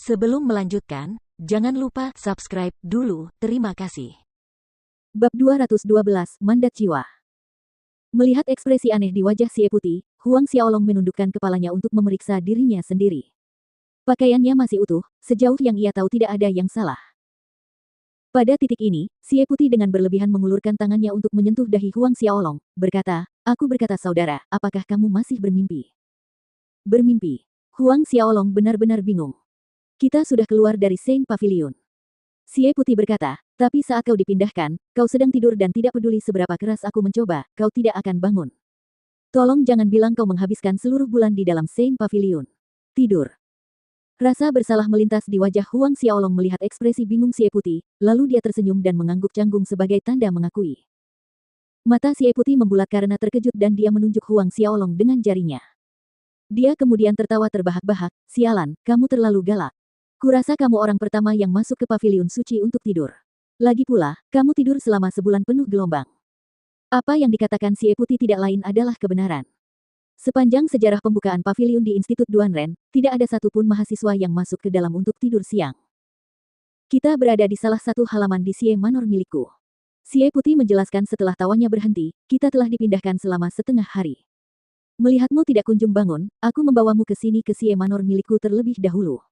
Sebelum melanjutkan, jangan lupa subscribe dulu. Terima kasih. Bab 212, Mandat Jiwa. Melihat ekspresi aneh di wajah Si Putih, Huang Xiaolong menundukkan kepalanya untuk memeriksa dirinya sendiri. Pakaiannya masih utuh, sejauh yang ia tahu tidak ada yang salah. Pada titik ini, Si Putih dengan berlebihan mengulurkan tangannya untuk menyentuh dahi Huang Xiaolong, berkata, "Aku berkata saudara, apakah kamu masih bermimpi?" Bermimpi. Huang Xiaolong benar-benar bingung. Kita sudah keluar dari Saint Pavilion. Si Putih berkata, tapi saat kau dipindahkan, kau sedang tidur dan tidak peduli seberapa keras aku mencoba, kau tidak akan bangun. Tolong jangan bilang kau menghabiskan seluruh bulan di dalam Saint Pavilion. Tidur. Rasa bersalah melintas di wajah Huang Xiaolong melihat ekspresi bingung Si Putih, lalu dia tersenyum dan mengangguk canggung sebagai tanda mengakui. Mata Si Putih membulat karena terkejut dan dia menunjuk Huang Xiaolong dengan jarinya. Dia kemudian tertawa terbahak-bahak, "Sialan, kamu terlalu galak. Kurasa kamu orang pertama yang masuk ke pavilion suci untuk tidur. Lagi pula, kamu tidur selama sebulan penuh gelombang." Apa yang dikatakan Si Putih tidak lain adalah kebenaran. Sepanjang sejarah pembukaan pavilion di Institut Duanren, tidak ada satupun mahasiswa yang masuk ke dalam untuk tidur siang. Kita berada di salah satu halaman di Sie Manor milikku. Si Putih menjelaskan setelah tawanya berhenti, kita telah dipindahkan selama setengah hari. Melihatmu tidak kunjung bangun, aku membawamu ke sini ke Sie Manor milikku terlebih dahulu.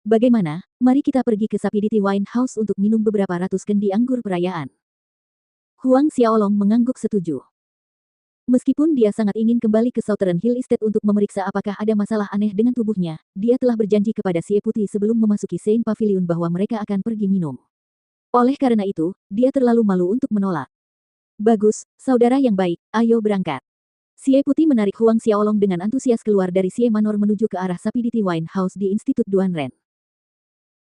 Bagaimana, mari kita pergi ke Sapidity Wine House untuk minum beberapa ratus kendi anggur perayaan. Huang Xiaolong mengangguk setuju. Meskipun dia sangat ingin kembali ke Southern Hill Estate untuk memeriksa apakah ada masalah aneh dengan tubuhnya, dia telah berjanji kepada Si Putih sebelum memasuki Saint Pavilion bahwa mereka akan pergi minum. Oleh karena itu, dia terlalu malu untuk menolak. Bagus, saudara yang baik, ayo berangkat. Si Putih menarik Huang Xiaolong dengan antusias keluar dari Sie Manor menuju ke arah Sapidity Wine House di Institut Duanren.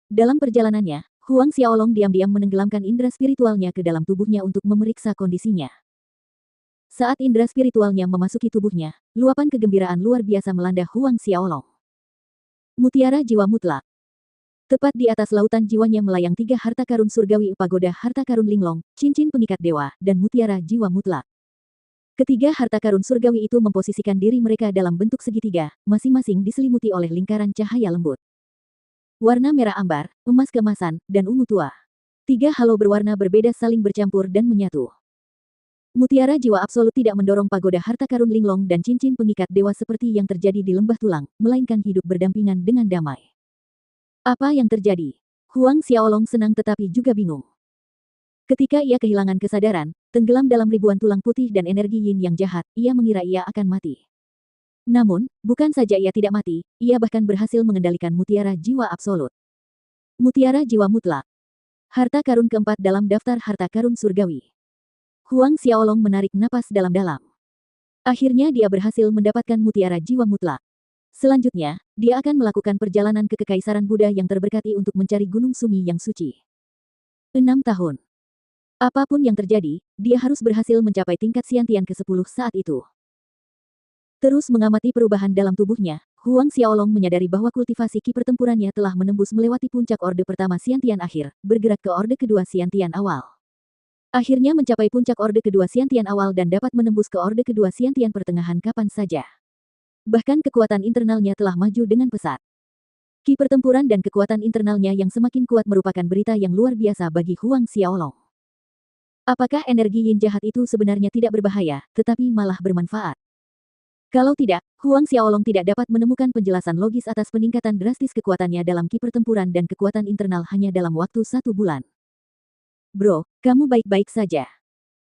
Dalam perjalanannya, Huang Xiaolong diam-diam menenggelamkan indera spiritualnya ke dalam tubuhnya untuk memeriksa kondisinya. Saat indera spiritualnya memasuki tubuhnya, luapan kegembiraan luar biasa melanda Huang Xiaolong. Mutiara jiwa mutlak. Tepat di atas lautan jiwanya melayang 3 harta karun surgawi, pagoda harta karun linglong, cincin pengikat dewa, dan mutiara jiwa mutlak. Ketiga harta karun surgawi itu memposisikan diri mereka dalam bentuk segitiga, masing-masing diselimuti oleh lingkaran cahaya lembut. Warna merah ambar, emas keemasan, dan ungu tua. 3 halo berwarna berbeda saling bercampur dan menyatu. Mutiara jiwa absolut tidak mendorong pagoda harta karun linglong dan cincin pengikat dewa seperti yang terjadi di lembah tulang, melainkan hidup berdampingan dengan damai. Apa yang terjadi? Huang Xiaolong senang tetapi juga bingung. Ketika ia kehilangan kesadaran, tenggelam dalam ribuan tulang putih dan energi yin yang jahat, ia mengira ia akan mati. Namun, bukan saja ia tidak mati, ia bahkan berhasil mengendalikan mutiara jiwa absolut. Mutiara jiwa mutlak. Harta karun keempat dalam daftar harta karun surgawi. Huang Xiaolong menarik napas dalam-dalam. Akhirnya dia berhasil mendapatkan mutiara jiwa mutlak. Selanjutnya, dia akan melakukan perjalanan ke Kekaisaran Buddha yang terberkati untuk mencari Gunung Sumi yang suci. 6 tahun. Apapun yang terjadi, dia harus berhasil mencapai tingkat Xiantian ke-10 saat itu. Terus mengamati perubahan dalam tubuhnya, Huang Xiaolong menyadari bahwa kultivasi ki pertempurannya telah menembus melewati puncak orde pertama Xiantian akhir, bergerak ke orde kedua Xiantian awal. Akhirnya mencapai puncak orde kedua Xiantian awal dan dapat menembus ke orde kedua Xiantian pertengahan kapan saja. Bahkan kekuatan internalnya telah maju dengan pesat. Ki pertempuran dan kekuatan internalnya yang semakin kuat merupakan berita yang luar biasa bagi Huang Xiaolong. Apakah energi yin jahat itu sebenarnya tidak berbahaya, tetapi malah bermanfaat? Kalau tidak, Huang Xiaolong tidak dapat menemukan penjelasan logis atas peningkatan drastis kekuatannya dalam ki pertempuran dan kekuatan internal hanya dalam waktu 1 bulan. Bro, kamu baik-baik saja.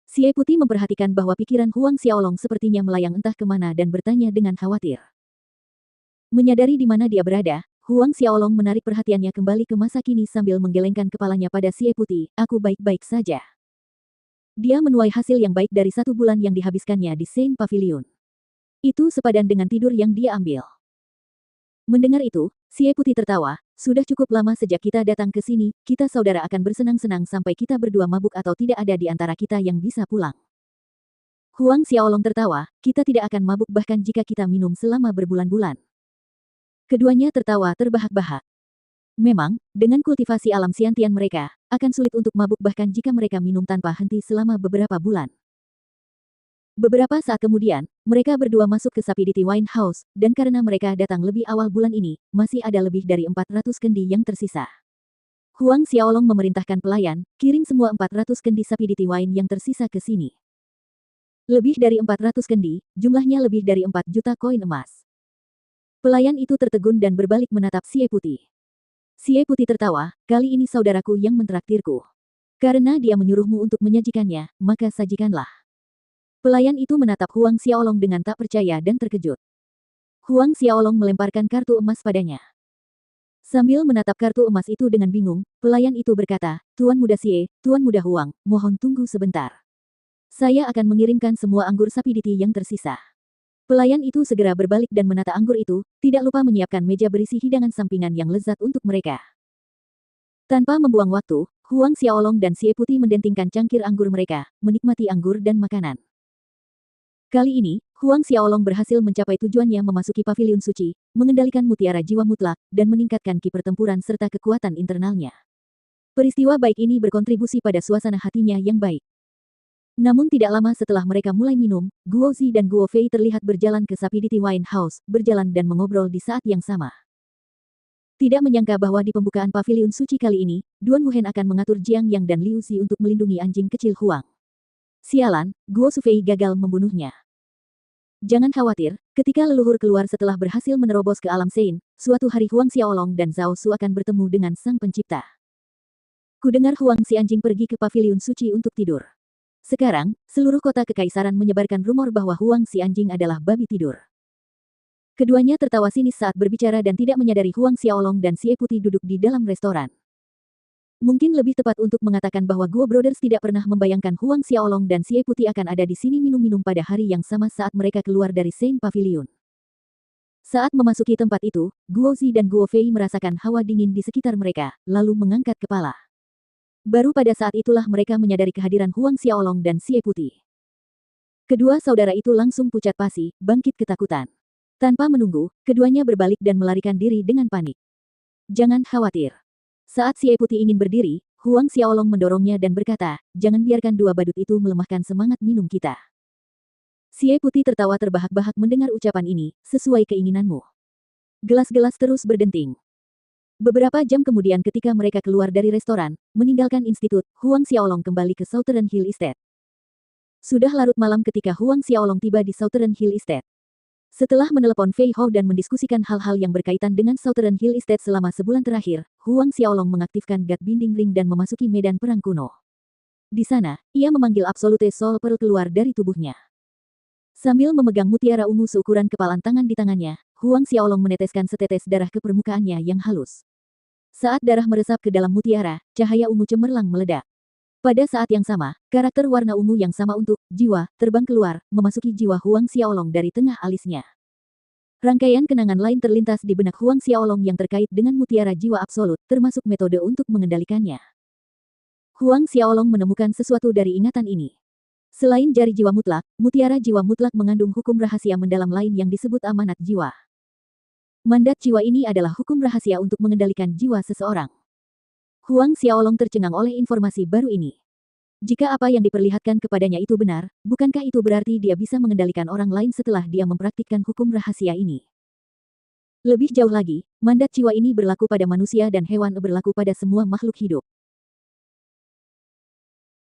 Si Putih memperhatikan bahwa pikiran Huang Xiaolong sepertinya melayang entah kemana dan bertanya dengan khawatir. Menyadari di mana dia berada, Huang Xiaolong menarik perhatiannya kembali ke masa kini sambil menggelengkan kepalanya pada Si Putih, "Aku baik-baik saja." Dia menuai hasil yang baik dari 1 bulan yang dihabiskannya di Saint Pavilion. Itu sepadan dengan tidur yang dia ambil. Mendengar itu, Si Putih tertawa, "Sudah cukup lama sejak kita datang ke sini, kita saudara akan bersenang-senang sampai kita berdua mabuk atau tidak ada di antara kita yang bisa pulang." Huang Xiaolong tertawa, "Kita tidak akan mabuk bahkan jika kita minum selama berbulan-bulan." Keduanya tertawa terbahak-bahak. Memang, dengan kultivasi alam Xiantian mereka, akan sulit untuk mabuk bahkan jika mereka minum tanpa henti selama beberapa bulan. Beberapa saat kemudian, mereka berdua masuk ke Sapidity Wine House, dan karena mereka datang lebih awal bulan ini, masih ada lebih dari 400 kendi yang tersisa. Huang Xiaolong memerintahkan pelayan, kirim semua 400 kendi Sapidity Wine yang tersisa ke sini. Lebih dari 400 kendi, jumlahnya lebih dari 4 juta koin emas. Pelayan itu tertegun dan berbalik menatap Xie Putih. Xie Putih tertawa, kali ini saudaraku yang mentraktirku. Karena dia menyuruhmu untuk menyajikannya, maka sajikanlah. Pelayan itu menatap Huang Xiaolong dengan tak percaya dan terkejut. Huang Xiaolong melemparkan kartu emas padanya. Sambil menatap kartu emas itu dengan bingung, pelayan itu berkata, Tuan Muda Xie, Tuan Muda Huang, mohon tunggu sebentar. Saya akan mengirimkan semua anggur Sapidity yang tersisa. Pelayan itu segera berbalik dan menata anggur itu, tidak lupa menyiapkan meja berisi hidangan sampingan yang lezat untuk mereka. Tanpa membuang waktu, Huang Xiaolong dan Xie Putih mendentingkan cangkir anggur mereka, menikmati anggur dan makanan. Kali ini, Huang Xiaolong berhasil mencapai tujuannya memasuki paviliun suci, mengendalikan mutiara jiwa mutlak, dan meningkatkan ki pertempuran serta kekuatan internalnya. Peristiwa baik ini berkontribusi pada suasana hatinya yang baik. Namun tidak lama setelah mereka mulai minum, Guo Zi dan Guo Fei terlihat berjalan ke Sapidity Wine House, berjalan dan mengobrol di saat yang sama. Tidak menyangka bahwa di pembukaan paviliun suci kali ini, Duan Wuhen akan mengatur Jiang Yang dan Liu Zi untuk melindungi anjing kecil Huang. Sialan, Guo Sufei gagal membunuhnya. Jangan khawatir, ketika leluhur keluar setelah berhasil menerobos ke alam Sein, suatu hari Huang Xiaolong dan Zhao Su akan bertemu dengan Sang Pencipta. Kudengar Huang si anjing pergi ke paviliun suci untuk tidur. Sekarang, seluruh kota kekaisaran menyebarkan rumor bahwa Huang si anjing adalah babi tidur. Keduanya tertawa sinis saat berbicara dan tidak menyadari Huang Xiaolong dan Xie Putih duduk di dalam restoran. Mungkin lebih tepat untuk mengatakan bahwa Guo Brothers tidak pernah membayangkan Huang Xiaolong dan Xie Putih akan ada di sini minum-minum pada hari yang sama saat mereka keluar dari Sein Pavilion. Saat memasuki tempat itu, Guo Zi dan Guo Fei merasakan hawa dingin di sekitar mereka, lalu mengangkat kepala. Baru pada saat itulah mereka menyadari kehadiran Huang Xiaolong dan Xie Putih. Kedua saudara itu langsung pucat pasi, bangkit ketakutan. Tanpa menunggu, keduanya berbalik dan melarikan diri dengan panik. Jangan khawatir. Saat Xie Putih ingin berdiri, Huang Xiaolong mendorongnya dan berkata, jangan biarkan dua badut itu melemahkan semangat minum kita. Xie Putih tertawa terbahak-bahak mendengar ucapan ini, sesuai keinginanmu. Gelas-gelas terus berdenting. Beberapa jam kemudian ketika mereka keluar dari restoran, meninggalkan institut, Huang Xiaolong kembali ke Southern Hill Estate. Sudah larut malam ketika Huang Xiaolong tiba di Southern Hill Estate. Setelah menelepon Fei Hou dan mendiskusikan hal-hal yang berkaitan dengan Southern Hill Estate selama sebulan terakhir, Huang Xiaolong mengaktifkan God Binding Ring dan memasuki medan perang kuno. Di sana, ia memanggil Absolute Soul Pearl keluar dari tubuhnya. Sambil memegang mutiara ungu seukuran kepalan tangan di tangannya, Huang Xiaolong meneteskan setetes darah ke permukaannya yang halus. Saat darah meresap ke dalam mutiara, cahaya ungu cemerlang meledak. Pada saat yang sama, karakter warna ungu yang sama untuk jiwa terbang keluar, memasuki jiwa Huang Xiaolong dari tengah alisnya. Rangkaian kenangan lain terlintas di benak Huang Xiaolong yang terkait dengan mutiara jiwa absolut, termasuk metode untuk mengendalikannya. Huang Xiaolong menemukan sesuatu dari ingatan ini. Selain jari jiwa mutlak, mutiara jiwa mutlak mengandung hukum rahasia mendalam lain yang disebut amanat jiwa. Mandat jiwa ini adalah hukum rahasia untuk mengendalikan jiwa seseorang. Huang Xiaolong tercengang oleh informasi baru ini. Jika apa yang diperlihatkan kepadanya itu benar, bukankah itu berarti dia bisa mengendalikan orang lain setelah dia mempraktikkan hukum rahasia ini? Lebih jauh lagi, mandat jiwa ini berlaku pada manusia dan hewan berlaku pada semua makhluk hidup.